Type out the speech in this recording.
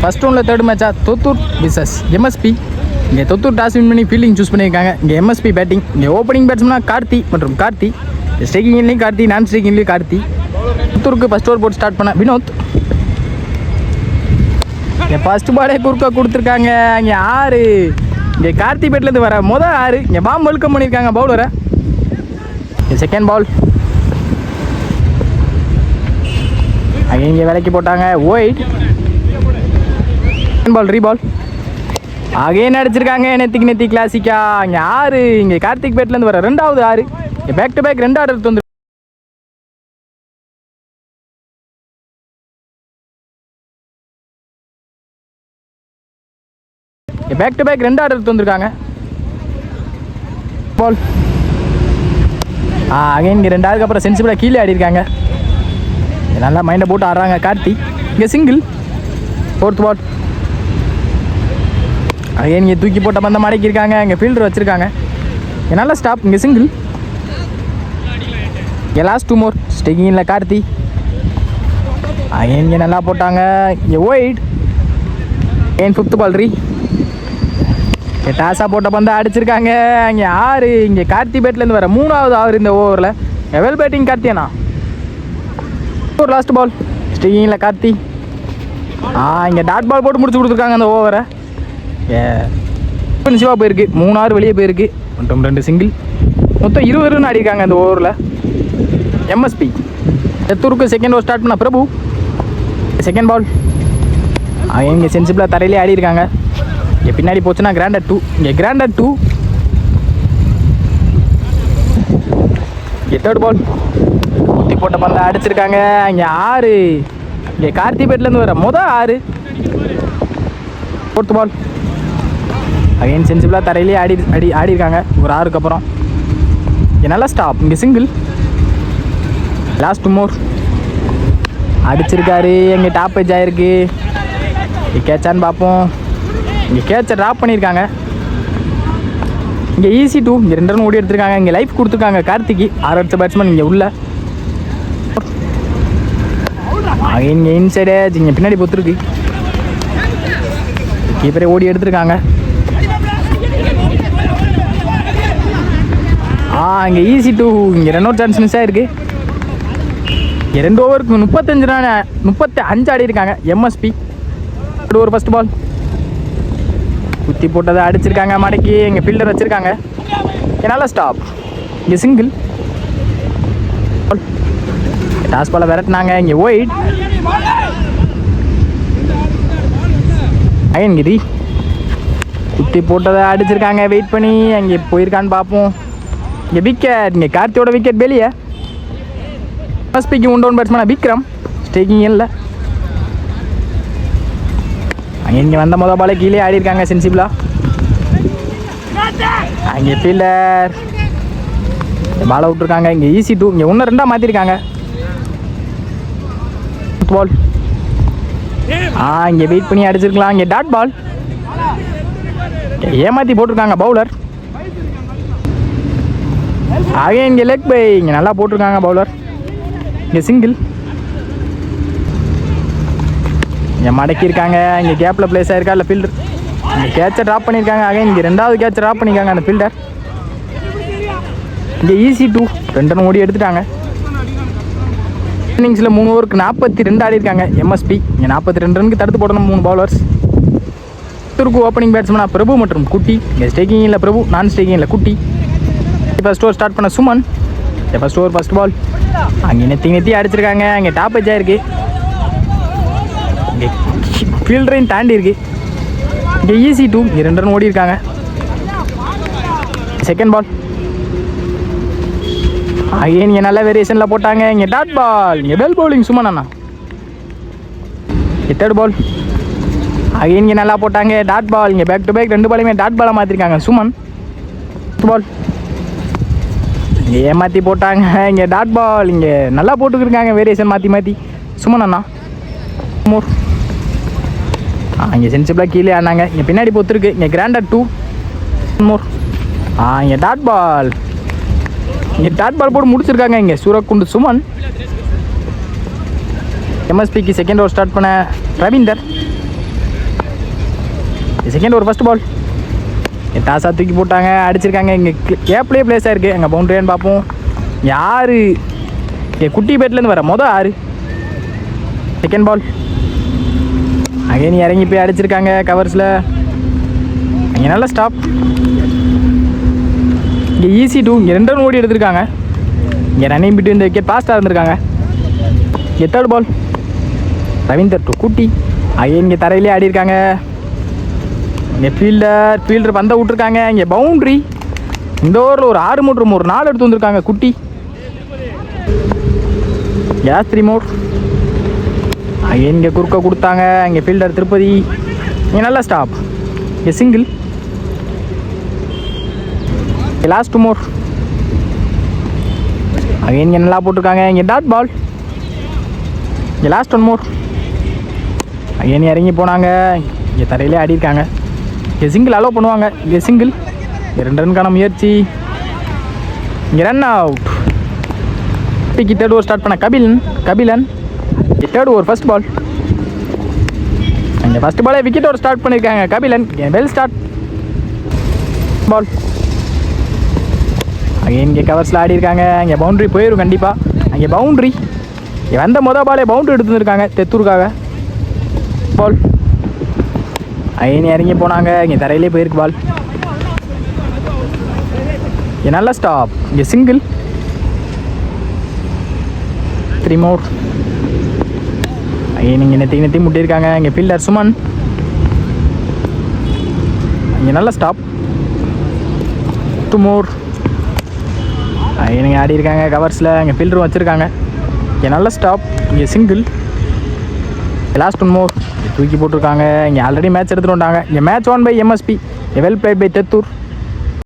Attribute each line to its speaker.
Speaker 1: First ரவுண்டில் third மேட்சா தொத்தூர் versus MSP. இங்கே தொத்தூர் டாஸ் வின் பண்ணி ஃபீல்டிங் சூஸ் பண்ணியிருக்காங்க. இங்கே எம்எஸ்பி பேட்டிங். இங்கே ஓப்பனிங் பேட்ஸ்மனா கார்த்தி மற்றும் கார்த்தி. ஸ்ட்ரைக்கிங்லேயும் கார்த்தி, நான் ஸ்ட்ரைக்கிங்லேயும் கார்த்தி. தொத்தூருக்கு ஃபர்ஸ்ட் ஓவர் போட்டு ஸ்டார்ட் பண்ண வினோத். இங்கே ஃபர்ஸ்ட் பாலே குறுக்கா கொடுத்துருக்காங்க. இங்கே 6. இங்கே கார்த்தி பேட்லேருந்து வர மொதல் 6. இங்கே பாம்பு வெல்கம் பண்ணியிருக்காங்க பவுலரை. செகண்ட் பால் அங்கே இங்கே விலைக்கு போட்டாங்க ஒயிட். பால் ரீபால் அகைன் அடிச்சிருக்காங்க. நெத்தி கிளாசிக்கா. இங்கே 6. இங்கே கார்த்திக் பேட்லேருந்து வர ரெண்டாவது 6. இங்கே பேக் டு பேக் 2 ஆர்டர் எடுத்து வந்து பேக் டு பேக் 2 ஆர்டர் எடுத்து வந்திருக்காங்க. பால் அகைன் இங்கே 2 அப்புறம் சென்சிபிளாக கீழே ஆடி இருக்காங்க. நல்லா மைண்டை போட்டு ஆடுறாங்க கார்த்தி. இங்கே சிங்கிள். ஃபோர்த் பால் அகைன் இங்கே தூக்கி போட்ட பந்த மடக்கியிருக்காங்க. இங்கே ஃபீல்டர் வச்சுருக்காங்க. இங்கே நல்லா ஸ்டாப். இங்கே சிங்கிள். இங்கே லாஸ்ட் 2 மோர். ஸ்டெக்கிங்கில் கார்த்தி. அகைன் இங்கே நல்லா போட்டாங்க. இங்கே ஒயிட். அகைன் 5th பால் ரீ. இங்கே டாஸாக போட்ட பந்தா அடிச்சிருக்காங்க. இங்கே 6. இங்கே கார்த்தி பேட்லேருந்து வர 3வது 6 இந்த ஓவரில். எவல் பேட்டிங் கார்த்தியாண்ணா. ஒரு லாஸ்ட் பால். ஸ்டெக்கிங்கில் கார்த்தி. இங்கே டாட் பால் போட்டு முடிச்சு கொடுத்துருக்காங்க அந்த ஓவரை. சிவா போயிருக்கு. 3 6 வெளியே போயிருக்கு. மற்றும் 2 சிங்கிள். மொத்தம் 20 ரன் ஆடிருக்காங்க அந்த ஓவரில் எம்எஸ்பி. எத்தூருக்கு செகண்ட் ஓவர் ஸ்டார்ட் பண்ண பிரபு. செகண்ட் பால் இங்கே சென்சிபிளாக தரையிலே ஆடி இருக்காங்க. இங்கே பின்னாடி போச்சுன்னா கிராண்டட் 2. இங்கே கிராண்டட் 2. இங்கே தேர்ட் பால் குத்தி போட்ட பந்தா அடிச்சிருக்காங்க. இங்கே 6. இங்கே கார்த்தி பேட்லேருந்து வர மொதல் 6. ஃபோர்த் பால் அகைன் சென்சிபிளாக தரையிலே ஆடி இருக்காங்க ஒரு 6க்கு அப்புறம். இங்கே நல்லா ஸ்டாப். இங்கே சிங்கிள். லாஸ்ட் 2 மோர் அடிச்சிருக்காரு. இங்கே டாப் ஏஜ் ஆகிருக்கு. இங்கே கேட்சான்னு பார்ப்போம். இங்கே கேட்சை ட்ராப் பண்ணியிருக்காங்க. இங்கே ஈஸி 2. இங்கே 2 ரன் ஓடி எடுத்திருக்காங்க. இங்கே லைஃப் கொடுத்துருக்காங்க கார்த்திக்கு. 6 அடிச்ச பேட்ஸ்மேன் இங்கே உள்ள. அகைன் இங்கே இன்சைடு ஏஜ். இங்கே பின்னாடி பொத்துருக்கு. கீப்பரே ஓடி எடுத்திருக்காங்க. இங்கே ஈஸி 2. இங்கே 2 சான்ஸ் மிஸ் ஆகிருக்கு. இங்கே 2 ஓவருக்கு 35 ரன் 35 ஆடி இருக்காங்க எம்எஸ்பி. ஒரு ஃபர்ஸ்ட் பால் குத்தி போட்டதை அடிச்சிருக்காங்க மடக்கி. இங்கே ஃபீல்டர் வச்சுருக்காங்க. நல்லா ஸ்டாப். இங்கே சிங்கிள். டாஸ் பாலை விரட்டினாங்க. இங்கே ஒயிட். அகைன் கிரி குத்தி போட்டதை அடிச்சிருக்காங்க. வெயிட் பண்ணி அங்கே போயிருக்கான்னு பார்ப்போம். இங்கே விக்கெட். இங்கே கார்த்தியோட விக்கெட் வெளியே. எம்எஸ்பிக்கு 1 டவுன் பேட்ஸ்மேனா விக்ரம். ஸ்டேக்கிங் இல்லை. இங்கே வந்த மொதல் பாலே கீழே ஆடி இருக்காங்க சென்சிபிளா. அங்கே ஃபீல்டர் பாலை விட்டுருக்காங்க. இங்கே ஈஸி 2. இங்கே 1 2 மாற்றிருக்காங்க. பால் இங்கே வெயிட் பண்ணி அடிச்சிருக்கலாம். இங்கே டாட் பால் ஏமாற்றி போட்டிருக்காங்க பவுலர். ஆகவே இங்கே லெக் பை. இங்கே நல்லா போட்டிருக்காங்க பவுலர். இங்கே சிங்கிள். இங்கே மடக்கியிருக்காங்க. இங்கே கேப்பில் பிளேஸ் ஆகிருக்கா இல்லை ஃபீல்டர். இங்கே கேட்சை ட்ராப் பண்ணியிருக்காங்க. ஆக இங்கே 2வது கேட்சை ட்ராப் பண்ணியிருக்காங்க அந்த ஃபீல்டர். இங்கே ஈஸி 2. 2 ரன் ஓடி எடுத்துட்டாங்க. இன்னிங்ஸில் 3 ஓவருக்கு 42 ஆடி இருக்காங்க எம்எஸ்பி. இங்கே 42 ரனுக்கு தடுத்து போடணும் 3 பவுலர்ஸ். துருக்கு ஓப்பனிங் பேட்ஸ்மேனா பிரபு மற்றும் குட்டி. இங்கே ஸ்டேக்கிங் இல்லை பிரபு, நான் ஸ்டேக்கிங் இல்லை குட்டி. ஃபர்ஸ்ட் ஓவர் ஸ்டார்ட் பண்ண Suman. First over first ball அங்கே நெத்தி அடிச்சிருக்காங்க. அங்கே டாப் ஏஜ் ஆகிருக்கு. இங்கே ஃபீல்டரையும் தாண்டி இருக்கு. இங்கே ஈஸி 2. இங்கே 2 ரன் ஓடி இருக்காங்க. செகண்ட் பால் அகைன் இங்கே நல்ல வேரியேஷனில் போட்டாங்க. இங்கே டாட் பால். இங்கே பெல் பவுலிங் சுமன் அண்ணா. தேர்ட் பால் அகைன் இங்கே நல்லா போட்டாங்க. Dot ball. இங்கே பேக் டு பேக் 2 பாலையுமே டாட் பாலாக மாற்றிருக்காங்க சுமன். பால் இங்கே ஏமாற்றி போட்டாங்க. இங்கே டாட் பால். இங்கே நல்லா போட்டுக்கிருக்காங்க வேரியேஷன் மாற்றி சுமன் அண்ணா. மோர் இங்கே சென்சிபிளாக கீழே ஆனாங்க. இங்கே பின்னாடி பொத்துருக்கு. இங்கே கிராண்டட் 2 மோர். இங்கே டாட் பால். இங்கே டாட் பால் போட்டு முடிச்சிருக்காங்க. இங்கே சூரக்குண்டு சுமன். எம்எஸ்பிக்கு செகண்ட் ஓவர் ஸ்டார்ட் பண்ண ரவீந்தர். செகண்ட் ஒரு ஃபஸ்ட் பால் டாஸாக தூக்கி போட்டாங்க, அடிச்சிருக்காங்க. இங்கே கேப்லேயே பிளேஸ் ஆகிருக்கு. எங்கள் பவுண்ட்ரியான்னு பார்ப்போம். யார் குட்டி பேட்லேருந்து வர ஆறு செகண்ட் பால் அகைன் இறங்கி போய் அடிச்சிருக்காங்க கவர்ஸில். அங்கே நல்லா ஸ்டாப். இங்கே ஈஸி டூ. இங்கே 2 ரன் ஓடி எடுத்திருக்காங்க. இங்கே ரன்னிங் பிட்டு இந்த விக்கெட் ஃபாஸ்ட்டாக இருந்திருக்காங்க. இங்கே தேர்ட் பால் ரவீந்தர் டூ குட்டி அகைன் இங்கே தரையிலே ஆடிருக்காங்க. இங்கே ஃபீல்டர் பந்தை விட்ருக்காங்க. இங்கே பவுண்ட்ரி. இந்த ஓவரில் ஒரு 6 மூட்ரு ஒரு 4 எடுத்து வந்திருக்காங்க குட்டி. கேஸ் 3 மோர் அகைன் இங்கே குறுக்க கொடுத்தாங்க. இங்கே ஃபீல்டர் திருப்பதி. இங்கே நல்லா ஸ்டாப். இங்கே சிங்கிள். லாஸ்ட் 2 மோர் அகைன் இங்கே நல்லா போட்டிருக்காங்க. இங்கே டாட் பால். இங்கே லாஸ்ட் 1 மோர் அகைன் இறங்கி போனாங்க. இங்கே தரையிலே ஆடிருக்காங்க. இங்கே சிங்கிள் அலோவ் பண்ணுவாங்க. இங்கே சிங்கிள். இங்கே 2 ரன்கான முயற்சி. இங்கே run out. Third over start பண்ண Kabilan third over first ball. இங்கே ஃபர்ஸ்ட் பாலே விக்கெட் ஓவர் ஸ்டார்ட் பண்ணியிருக்காங்க கபிலன். வெல் ஸ்டார்ட் பால் அங்கே இங்கே கவர்ஸில் ஆடி இருக்காங்க. இங்கே பவுண்ட்ரி போயிடும் கண்டிப்பாக. அங்கே பவுண்ட்ரி வந்த பாலே பவுண்ட்ரி எடுத்துருக்காங்க தெத்தூருக்காக. பால் அங்கே இறங்கி போனாங்க. இங்கே தரையிலே போயிருக்கு பால். இங்கே நல்லா ஸ்டாப். இங்கே சிங்கிள். 3 மோர் அங்கே நீங்கள் நெத்தி முட்டியிருக்காங்க. இங்கே ஃபீல்டர் சுமன். இங்கே நல்லா ஸ்டாப். 2 மோர் நீங்கள் ஆடி இருக்காங்க கவர்ஸில். இங்கே ஃபீல்டரும் வச்சுருக்காங்க. இங்கே நல்ல ஸ்டாப். இங்கே சிங்கிள். லாஸ்ட் 1 மோர் தூக்கி போட்டிருக்காங்க. இங்கே ஆல்ரெடி மேட்ச் எடுத்துகிட்டு வந்தாங்க. இங்கே match 1 by MSP well played by Thethur.